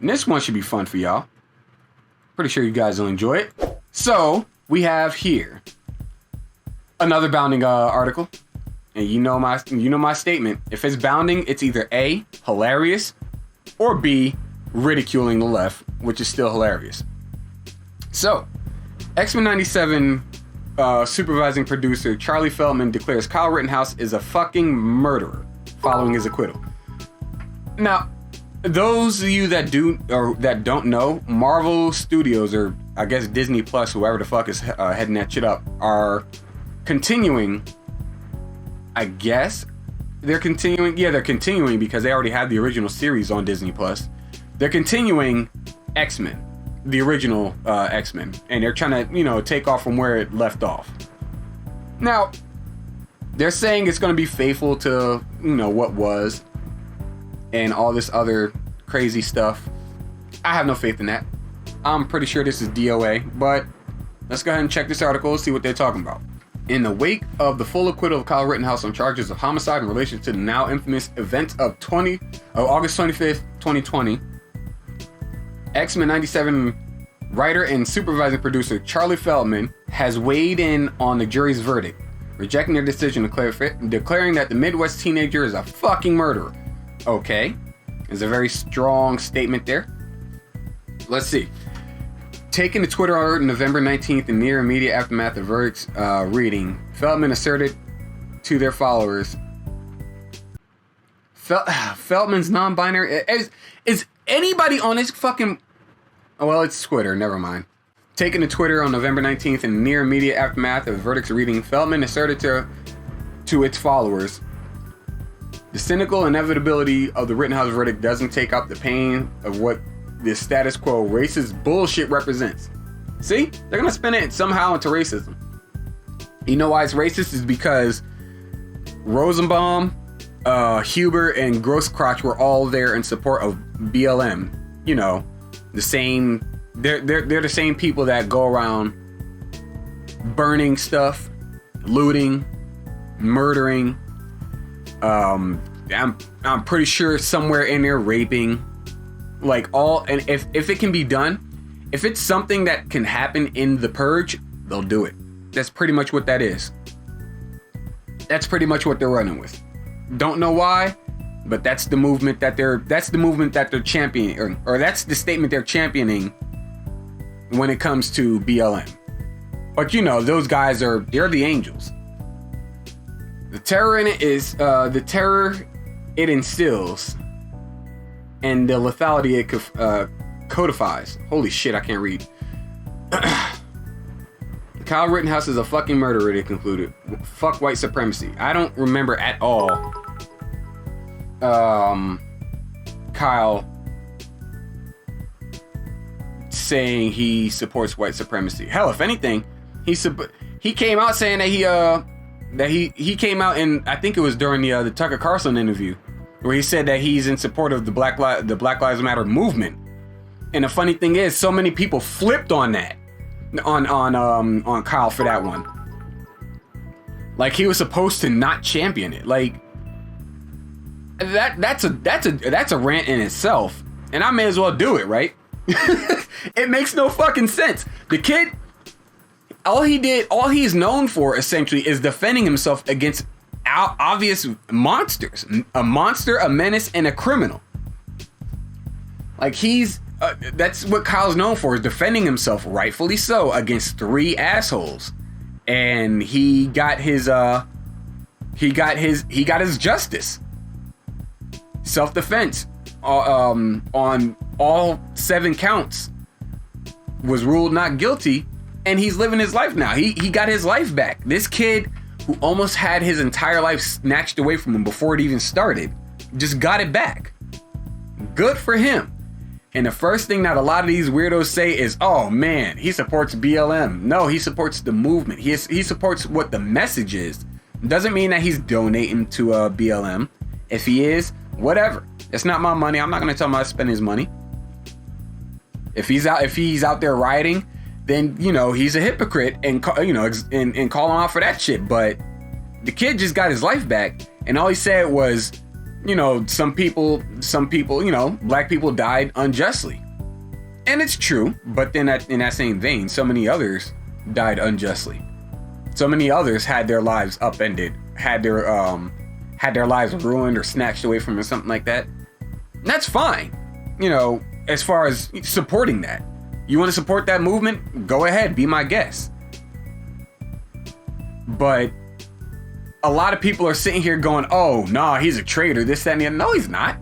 And this one should be fun for y'all. Pretty sure you guys will enjoy it. So, we have here another bounding article. And you know my statement. If it's bounding, it's either A, hilarious, or B, ridiculing the left, which is still hilarious. So, X-Men 97 supervising producer Charlie Feldman declares Kyle Rittenhouse is a fucking murderer following his acquittal. Now, those of you that do or that don't know, Marvel Studios, or I guess Disney Plus, whoever the fuck is heading that shit up, are continuing. I guess they're continuing. Yeah, they're continuing because they already had the original series on Disney Plus. They're continuing X-Men, the original X-Men, and they're trying to, take off from where it left off. Now, they're saying it's going to be faithful to, what was, and all this other crazy stuff. I have no faith in that. I'm pretty sure this is DOA, but let's go ahead and check this article, see what they're talking about. In the wake of the full acquittal of Kyle Rittenhouse on charges of homicide in relation to the now infamous events of August 25th, 2020, X-Men 97 writer and supervising producer Charlie Feldman has weighed in on the jury's verdict, rejecting their decision, declaring that the Midwest teenager is a fucking murderer. Okay, there's a very strong statement there. Let's see. Taking to Twitter on November 19th in near immediate aftermath of the verdict's reading, Feldman asserted to their followers, Feldman's non-binary. Is anybody on his fucking... Oh, well, it's Twitter. Never mind. Taking to Twitter on November 19th in near immediate aftermath of the verdict's reading, Feldman asserted to its followers, the cynical inevitability of the Rittenhouse verdict doesn't take up the pain of what this status quo racist bullshit represents. See? They're gonna spin it somehow into racism. You know why it's racist? Is because Rosenbaum, Huber, and Grosskreutz were all there in support of BLM. The same. They're the same people that go around burning stuff, looting, murdering. I'm pretty sure somewhere in there raping. And if it can be done, if it's something that can happen in the purge, they'll do it. That's pretty much what that is. That's pretty much what they're running with. Don't know why, but that's the movement that they're championing, or that's the statement they're championing when it comes to BLM. But those guys they're the angels. The terror in it is the terror it instills, and the lethality it codifies. Holy shit, I can't read. Kyle Rittenhouse is a fucking murderer, they concluded. Fuck white supremacy. I don't remember at all Kyle saying he supports white supremacy. Hell, if anything, he came out saying that he came out, and I think it was during the Tucker Carlson interview, where he said that he's in support of the Black Lives Matter movement. And the funny thing is, so many people flipped on that, on Kyle for that one. Like, he was supposed to not champion it. Like, that's a rant in itself, and I may as well do it, right? It makes no fucking sense. The kid, all he's known for essentially is defending himself against obvious monsters. A monster, a menace, and a criminal. Like, that's what Kyle's known for, is defending himself, rightfully so, against three assholes. And he got his justice. Self-defense on all 7 counts, was ruled not guilty, and he's living his life now. He got his life back. This kid who almost had his entire life snatched away from him before it even started, just got it back. Good for him. And the first thing that a lot of these weirdos say is, oh man, he supports BLM. No, he supports the movement. He supports what the message is. Doesn't mean that he's donating to BLM. If he is, whatever. It's not my money. I'm not going to tell him how to spend his money. If he's out there rioting, then, he's a hypocrite and calling out for that shit. But the kid just got his life back, and all he said was, you know, some people, you know, black people died unjustly. And it's true, but then in that same vein, so many others died unjustly. So many others had their lives upended, had their lives ruined or snatched away from them or something like that. And that's fine. You know, as far as supporting that. You want to support that movement? Go ahead, be my guest. But a lot of people are sitting here going, oh, nah, he's a traitor, this, that, and the other. No, he's not.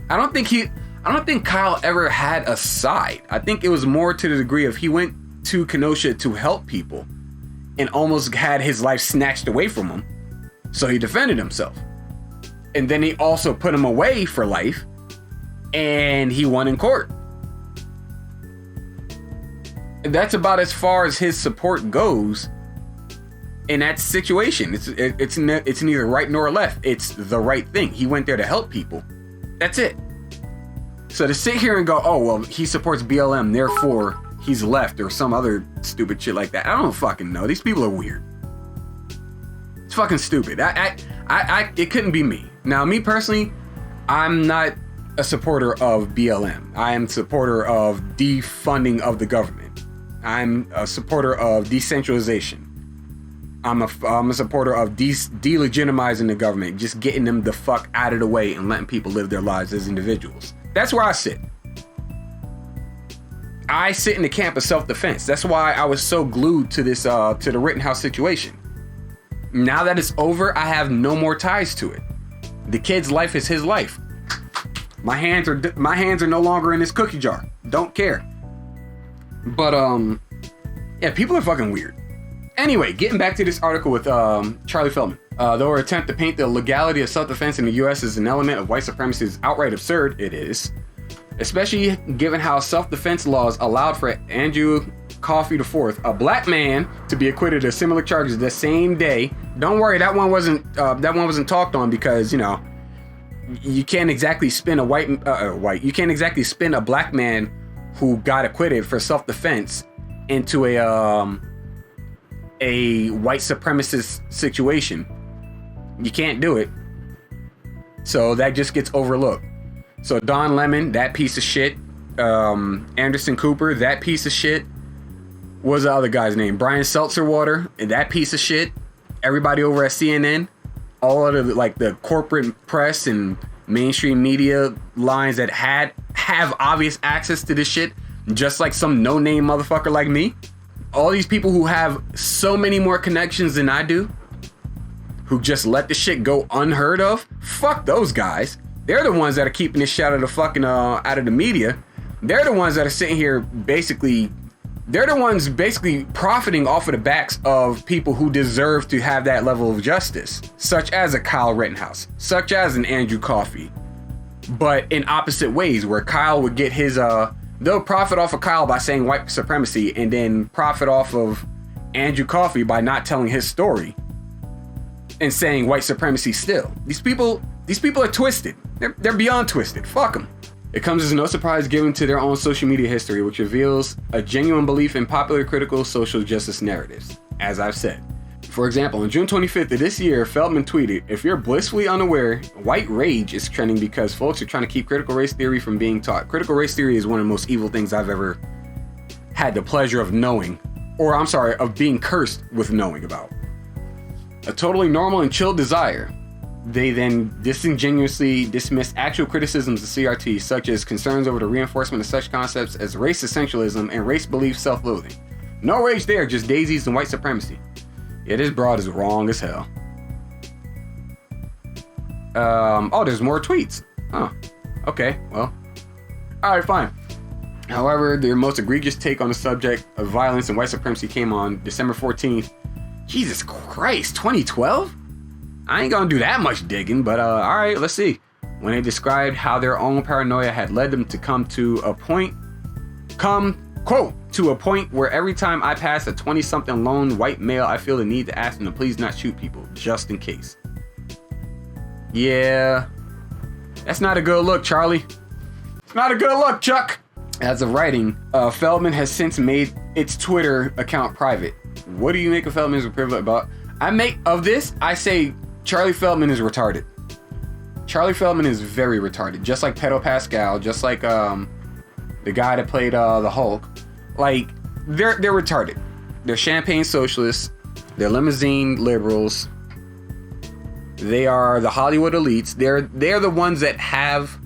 I don't think Kyle ever had a side. I think it was more to the degree of he went to Kenosha to help people and almost had his life snatched away from him. So he defended himself. And then he also put him away for life and he won in court. That's about as far as his support goes in that situation. It's neither right nor left. It's the right thing. He went there to help people. That's it. So to sit here and go, oh, well, he supports BLM, therefore he's left or some other stupid shit like that. I don't fucking know. These people are weird. It's fucking stupid. It couldn't be me. Now, me personally, I'm not a supporter of BLM. I am a supporter of defunding of the government. I'm a supporter of decentralization. I'm a supporter of delegitimizing the government, just getting them the fuck out of the way and letting people live their lives as individuals. That's where I sit. I sit in the camp of self-defense. That's why I was so glued to this to the Rittenhouse situation. Now that it's over, I have no more ties to it. The kid's life is his life. My hands are no longer in this cookie jar. Don't care. But yeah, people are fucking weird. Anyway, getting back to this article with Charlie Feldman. Though her attempt to paint the legality of self-defense in the U.S. as an element of white supremacy is outright absurd, it is. Especially given how self-defense laws allowed for Andrew Coffey IV, a black man, to be acquitted of similar charges the same day. Don't worry, that one wasn't talked on because, you know, you can't exactly spin you can't exactly spin a black man who got acquitted for self-defense into a white supremacist situation. You can't do it. So that just gets overlooked. So Don Lemon, that piece of shit. Anderson Cooper, that piece of shit. What's the other guy's name? Brian Seltzerwater, that piece of shit. Everybody over at CNN, all of the corporate press and mainstream media lines that have obvious access to this shit, just like some no-name motherfucker like me. All these people who have so many more connections than I do, who just let the shit go unheard of, fuck those guys. They're the ones that are keeping this shit out of the fucking out of the media. They're the ones that are sitting here basically profiting off of the backs of people who deserve to have that level of justice, such as a Kyle Rittenhouse, such as an Andrew Coffey, but in opposite ways, where Kyle would get his they'll profit off of Kyle by saying white supremacy and then profit off of Andrew Coffey by not telling his story and saying white supremacy still. These people are twisted. They're beyond twisted. Fuck them. It comes as no surprise given to their own social media history, which reveals a genuine belief in popular critical social justice narratives, as I've said. For example, on June 25th of this year, Feldman tweeted, "If you're blissfully unaware, white rage is trending because folks are trying to keep critical race theory from being taught. Critical race theory is one of the most evil things I've ever had the pleasure of knowing, of being cursed with knowing about. A totally normal and chill desire." They then disingenuously dismiss actual criticisms of CRT, such as concerns over the reinforcement of such concepts as race essentialism and race belief self-loathing. No rage there, just daisies and white supremacy. Yeah, this broad is wrong as hell. There's more tweets. Oh, okay, well. Alright, fine. However, their most egregious take on the subject of violence and white supremacy came on December 14th. Jesus Christ, 2012? I ain't gonna do that much digging, but alright, let's see. When they described how their own paranoia had led them to come to a point where every time I pass a 20-something lone white male, I feel the need to ask them to please not shoot people, just in case. Yeah, that's not a good look, Charlie. It's not a good look, Chuck. As of writing, Feldman has since made its Twitter account private. What do you make of Feldman's privilege about? I say Charlie Feldman is retarded. Charlie Feldman is very retarded, just like Pedro Pascal, just like the guy that played the Hulk. Like, they're retarded. They're champagne socialists. They're limousine liberals. They are the Hollywood elites. They're the ones that have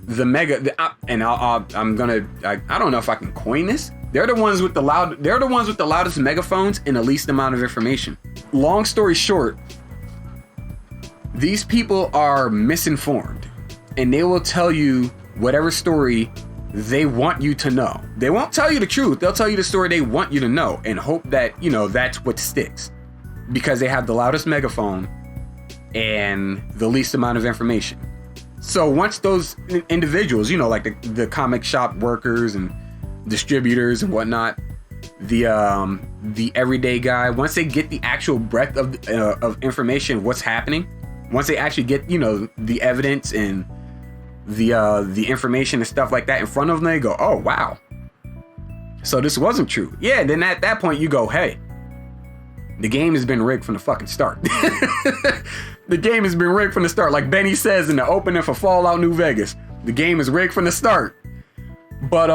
the mega. I don't know if I can coin this. They're the ones with the loudest megaphones and the least amount of information. Long story short, these people are misinformed, and they will tell you whatever story they want you to know. They won't tell you the truth. They'll tell you the story they want you to know and hope that, that's what sticks, because they have the loudest megaphone and the least amount of information. So once those individuals, like the comic shop workers and distributors and whatnot, the everyday guy, once they get the actual breadth of information, what's happening, once they actually get the evidence and the information and stuff like that in front of them, they go, oh wow, so this wasn't true. Yeah, then at that point you go, hey, the game has been rigged from the fucking start. The game has been rigged from the start. Like Benny says in the opening for Fallout New Vegas, the game is rigged from the start. But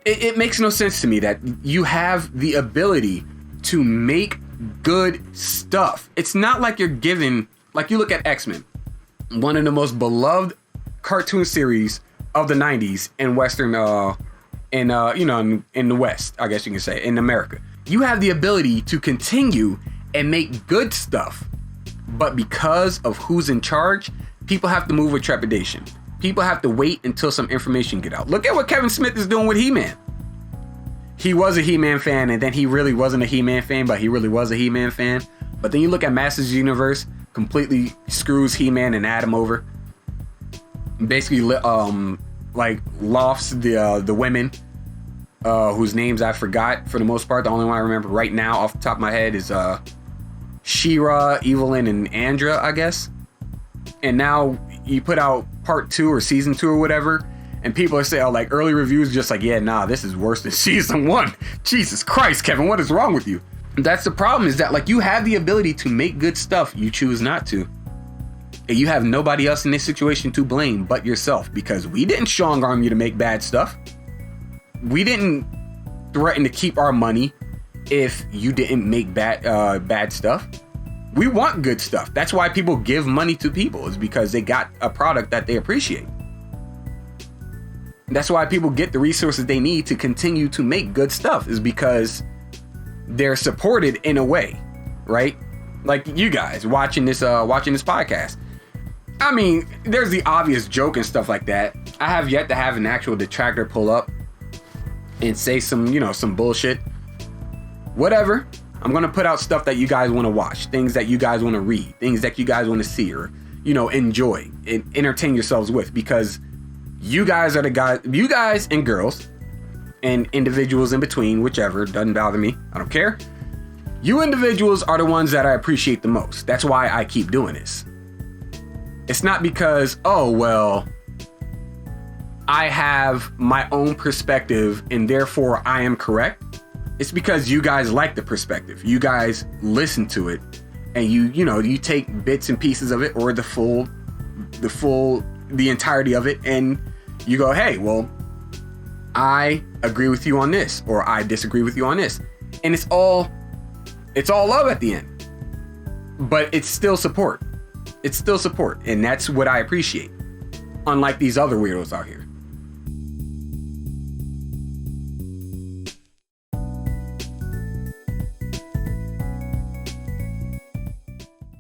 it makes no sense to me that you have the ability to make good stuff. It's not like you're given, like you look at X-Men, one of the most beloved cartoon series of the 90s in Western, in the West, I guess you can say, in America. You have the ability to continue and make good stuff, but because of who's in charge, people have to move with trepidation. People have to wait until some information get out. Look at what Kevin Smith is doing with He-Man. He was a He-Man fan, and then he really wasn't a He-Man fan, but he really was a He-Man fan. But then you look at Masters of the Universe, completely screws He-Man and Adam over. Basically, lofts the women, whose names I forgot for the most part. The only one I remember right now off the top of my head is She-Ra, Evelyn, and Andra, I guess. And now you put out part 2 or season 2 or whatever, and people are saying, like, early reviews just like, yeah, nah, this is worse than season 1. Jesus Christ, Kevin, what is wrong with you? That's the problem, is that, like, you have the ability to make good stuff, you choose not to. And you have nobody else in this situation to blame but yourself, because we didn't strong arm you to make bad stuff. We didn't threaten to keep our money if you didn't make bad stuff. We want good stuff. That's why people give money to people, is because they got a product that they appreciate. That's why people get the resources they need to continue to make good stuff, is because they're supported in a way, right? Like you guys watching this podcast. I mean, there's the obvious joke and stuff like that. I have yet to have an actual detractor pull up and say some bullshit. Whatever. I'm going to put out stuff that you guys want to watch, things that you guys want to read, things that you guys want to see or, enjoy and entertain yourselves with, because you guys are the guys, you guys and girls and individuals in between, whichever, doesn't bother me. I don't care. You individuals are the ones that I appreciate the most. That's why I keep doing this. It's not because, oh, well, I have my own perspective and therefore I am correct. It's because you guys like the perspective. You guys listen to it, and you take bits and pieces of it, or the entirety of it, and you go, hey, well, I agree with you on this, or I disagree with you on this. And it's all love at the end. But it's still support. It's still support, and that's what I appreciate. Unlike these other weirdos out here.